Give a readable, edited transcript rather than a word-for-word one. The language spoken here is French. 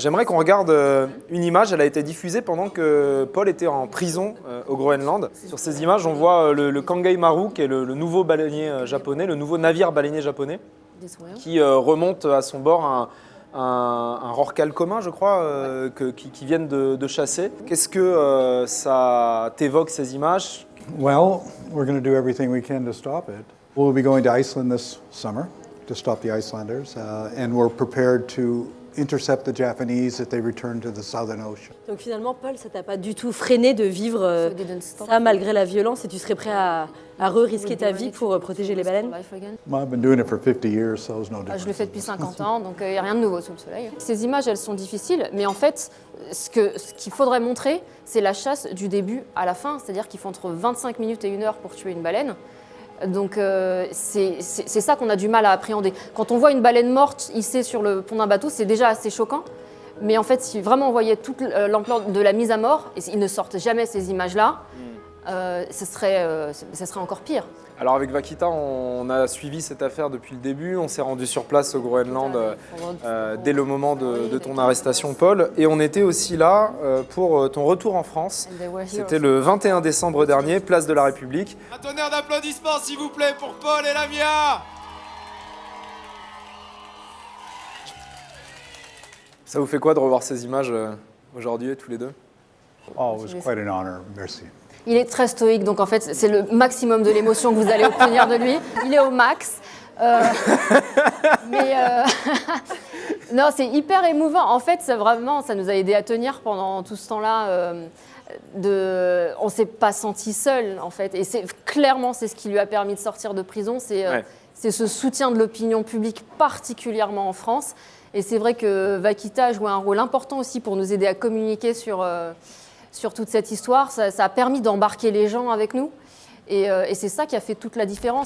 J'aimerais qu'on regarde une image, elle a été diffusée pendant que Paul était en prison au Groenland. Sur ces images, on voit le Kangai Maru, qui est le nouveau baleinier japonais, le nouveau navire baleinier japonais, qui remonte à son bord un rorqual commun, je crois, qui viennent de chasser. Qu'est-ce que ça t'évoque, ces images? Well, we're going to do everything we can to stop it. We'll be going to Iceland this summer to stop the Icelanders, and we're prepared to intercept the Japanese if they return to the Southern Ocean. Donc finalement, Paul, ça t'a pas du tout freiné de vivre ça malgré la violence et tu serais prêt à risquer ta vie pour protéger les baleines? Well, I've been doing it for 50 years, so it's no different. Je le fais depuis 50 ans, donc il n'y a rien de nouveau sous le soleil. Ces images, elles sont difficiles, mais en fait, ce qu'il faudrait montrer, c'est la chasse du début à la fin, c'est-à-dire qu'il faut entre 25 minutes et 1 heure pour tuer une baleine. Donc c'est ça qu'on a du mal à appréhender. Quand on voit une baleine morte hissée sur le pont d'un bateau, c'est déjà assez choquant. Mais en fait, si vraiment on voyait toute l'ampleur de la mise à mort, et ils ne sortent jamais ces images-là, ce serait encore pire. Alors avec Vakita, on a suivi cette affaire depuis le début. On s'est rendu sur place au Groenland dès le moment de ton arrestation, Paul. Et on était aussi là pour ton retour en France. C'était le 21 décembre dernier, place de la République. Un tonnerre d'applaudissements, s'il vous plaît, pour Paul et Lamia. Ça vous fait quoi de revoir ces images aujourd'hui, tous les deux? Oh, it was quite an honor. Merci. Il est très stoïque, donc en fait, c'est le maximum de l'émotion que vous allez obtenir de lui. Il est au max. Non, c'est hyper émouvant. En fait, vraiment, ça nous a aidé à tenir pendant tout ce temps-là. On ne s'est pas senti seul, en fait. Et clairement, c'est ce qui lui a permis de sortir de prison. C'est ce soutien de l'opinion publique, particulièrement en France. Et c'est vrai que Vakita a joué un rôle important aussi pour nous aider à communiquer sur toute cette histoire. Ça a permis d'embarquer les gens avec nous. Et c'est ça qui a fait toute la différence.